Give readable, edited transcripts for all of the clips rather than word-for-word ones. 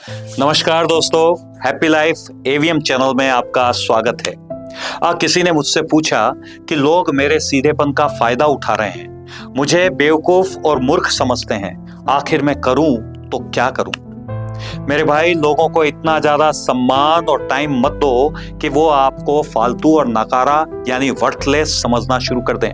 नमस्कार दोस्तों, happy life AVM channel में आपका स्वागत है। किसी ने मुझसे पूछा कि लोग मेरे सीधेपन का फायदा उठा रहे हैं, मुझे बेवकूफ और मूर्ख समझते हैं, आखिर मैं करूं तो क्या करूं? मेरे भाई, लोगों को इतना ज्यादा सम्मान और टाइम मत दो कि वो आपको फालतू और नकारा यानी वर्थलेस समझना शुरू कर दें,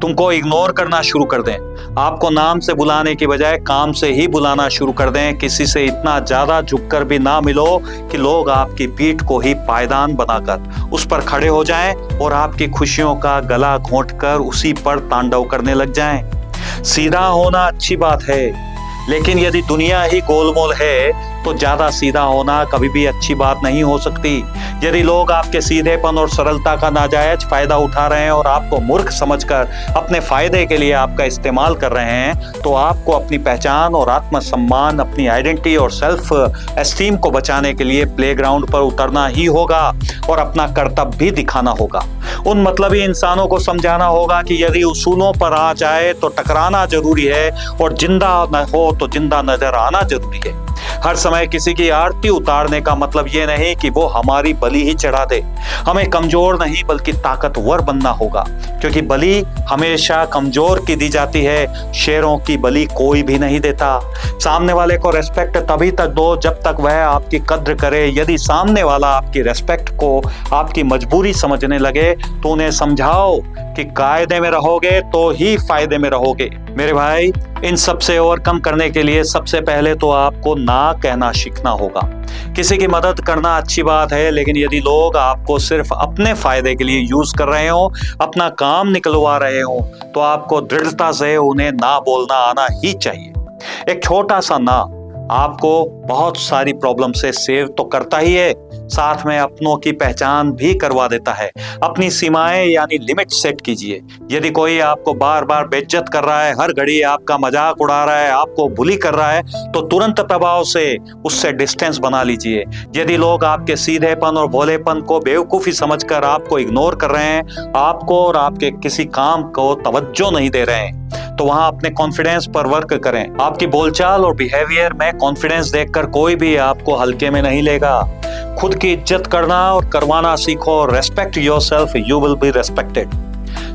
तुमको इग्नोर करना शुरू कर दें, आपको नाम से बुलाने की बजाय काम से ही बुलाना शुरू कर दें, किसी से इतना ज्यादा झुककर भी ना मिलो कि लोग आपकी पीठ को ही पायदान बनाकर उस पर खड़े हो जाएं और आपकी खुशियों का गला घोंटकर उसी पर तांडव करने लग जाएं। सीधा होना अच्छी बात है, लेकिन यदि दुनिया ही गोलमोल है तो ज्यादा सीधा होना कभी भी अच्छी बात नहीं हो सकती। यदि लोग आपके सीधेपन और सरलता का नाजायज फायदा उठा रहे हैं और आपको मूर्ख समझकर अपने फायदे के लिए आपका इस्तेमाल कर रहे हैं, तो आपको अपनी पहचान और आत्मसम्मान, अपनी आइडेंटिटी और सेल्फ एस्टीम को बचाने के लिए प्लेग्राउंड पर उतरना ही होगा और अपना कर्तव्य भी दिखाना होगा। उन मतलबी इंसानों को समझाना होगा कि यदि उसूलों पर आ जाए तो टकराना जरूरी है और जिंदा न हो तो जिंदा नजर आना जरूरी है। हर समय किसी की आरती उतारने का मतलब ये नहीं कि वो हमारी बलि ही चढ़ा दे। हमें कमजोर नहीं बल्कि ताकतवर बनना होगा, क्योंकि बलि हमेशा कमजोर की दी जाती है, शेरों की बलि कोई भी नहीं देता। सामने वाले को रेस्पेक्ट तभी तक दो जब तक वह आपकी कद्र करे। यदि सामने वाला आपकी रेस्पेक्ट को आपकी मजबूरी समझने लगे तो उन्हें समझाओ कि कायदे में रहोगे तो ही फायदे में रहोगे। मेरे भाई, इन सब से ओवरकम करने के लिए सबसे पहले तो आपको ना कहना सीखना होगा। किसी की मदद करना अच्छी बात है, लेकिन यदि लोग आपको सिर्फ अपने फायदे के लिए यूज कर रहे हो, अपना काम निकलवा रहे हो, तो आपको दृढ़ता से उन्हें ना बोलना आना ही चाहिए। एक छोटा सा ना आपको बहुत सारी प्रॉब्लम से सेव तो करता ही है, साथ में अपनों की पहचान भी करवा देता है। अपनी सीमाएं यानी लिमिट सेट कीजिए। यदि कोई आपको बार बार बेइज्जत कर रहा है, हर घड़ी आपका मजाक उड़ा रहा है, आपको बुली कर रहा है, तो तुरंत प्रभाव से उससे डिस्टेंस बना लीजिए। यदि लोग आपके सीधेपन और भोलेपन को बेवकूफी समझकर आपको इग्नोर कर रहे हैं, आपको और आपके किसी काम को तवज्जो नहीं दे रहे हैं, तो वहां अपने कॉन्फिडेंस पर वर्क करें। आपकी बोलचाल और बिहेवियर में कॉन्फिडेंस देखकर कोई भी आपको हल्के में नहीं लेगा। खुद की इज्जत करना और करवाना सीखो। Respect yourself, you will be respected.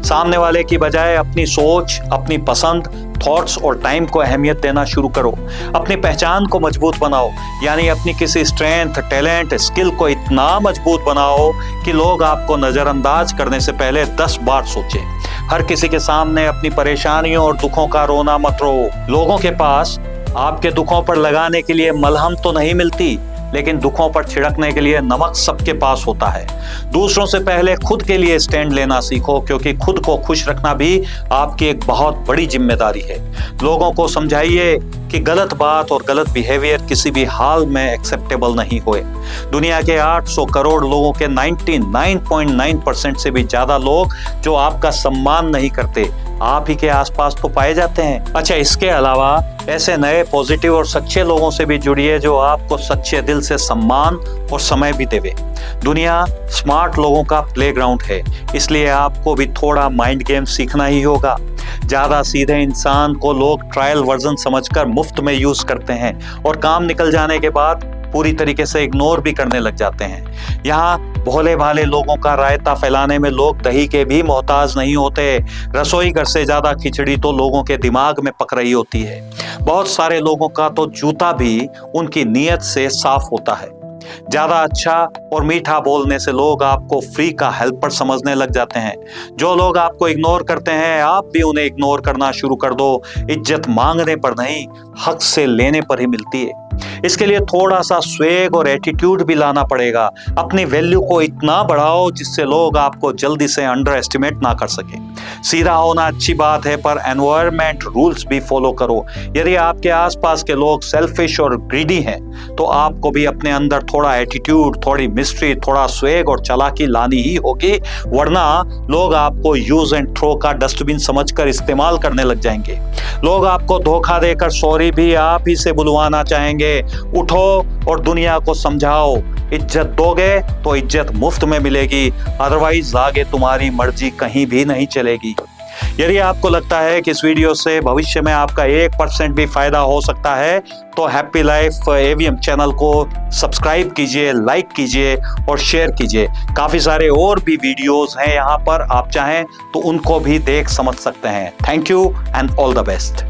सामने वाले की बजाय अपनी सोच, अपनी पसंद, थॉट्स और टाइम को अहमियत देना शुरू करो। अपनी पहचान को मजबूत बनाओ, यानी अपनी किसी स्ट्रेंथ, टैलेंट, स्किल को इतना मजबूत बनाओ कि लोग आपको नजरअंदाज करने से पहले 10 बार सोचें। हर किसी के सामने अपनी परेशानियों और दुखों का रोना मत रो। लोगों के पास आपके दुखों पर लगाने के लिए मलहम तो नहीं मिलती, लेकिन दुखों पर छिड़कने के लिए नमक सबके पास होता है। दूसरों से पहले खुद के लिए स्टैंड लेना सीखो, क्योंकि खुद को खुश रखना भी आपकी एक बहुत बड़ी जिम्मेदारी है। लोगों को समझाइए कि गलत बात और गलत बिहेवियर किसी भी हाल में एक्सेप्टेबल नहीं हुए। दुनिया के 800 करोड़ लोगों के 99.9% से भी ज्यादा लोग जो आपका सम्मान नहीं करते, आप ही के आसपास तो पाए जाते हैं। अच्छा, इसके अलावा ऐसे नए पॉजिटिव और सच्चे लोगों से भी जुड़िए जो आपको सच्चे दिल से सम्मान और समय भी देवे। दुनिया स्मार्ट लोगों का प्लेग्राउंड है, इसलिए आपको भी थोड़ा माइंड गेम सीखना ही होगा। ज्यादा सीधे इंसान को लोग ट्रायल वर्जन समझकर मुफ्त में यूज करते हैं और काम निकल जाने के बाद पूरी तरीके से इग्नोर भी करने लग जाते हैं। यहाँ भोले भाले लोगों का रायता फैलाने में लोग दही के भी मोहताज नहीं होते। रसोई घर से ज्यादा खिचड़ी तो लोगों के दिमाग में पक रही होती है। बहुत सारे लोगों का तो जूता भी उनकी नीयत से साफ होता है। ज्यादा अच्छा और मीठा बोलने से लोग आपको फ्री का हेल्पर समझने लग जाते हैं। जो लोग आपको इग्नोर करते हैं, आप भी उन्हें इग्नोर करना शुरू कर दो। इज्जत मांगने पर नहीं, हक से लेने पर ही मिलती है। इसके लिए थोड़ा सा स्वेग और एटीट्यूड भी लाना पड़ेगा। अपनी वैल्यू को इतना बढ़ाओ जिससे लोग आपको जल्दी से अंडर एस्टिमेट ना कर सके। सीधा होना अच्छी बात है, पर एनवायरमेंट रूल्स भी फॉलो करो। यदि आपके आसपास के लोग सेल्फिश और ग्रीडी हैं, तो आपको भी अपने अंदर थोड़ा एटीट्यूड, थोड़ी मिस्ट्री, थोड़ा स्वेग और चालाकी लानी ही होगी, वरना लोग आपको यूज एंड थ्रो का डस्टबिन समझकर इस्तेमाल करने लग जाएंगे। लोग आपको धोखा देकर सॉरी भी आप ही से बुलवाना चाहेंगे। उठो और दुनिया को समझाओ, इज्जत दोगे तो इज्जत मुफ्त में मिलेगी, अदरवाइज आगे तुम्हारी मर्जी कहीं भी नहीं चलेगी। यदि आपको लगता है कि इस वीडियो से भविष्य में आपका 1% भी फायदा हो सकता है तो हैप्पी लाइफ एवीएम चैनल को सब्सक्राइब कीजिए, लाइक कीजिए और शेयर कीजिए। काफी सारे और भी वीडियोस हैं यहाँ पर, आप चाहें तो उनको भी देख समझ सकते हैं। Thank you and all the best.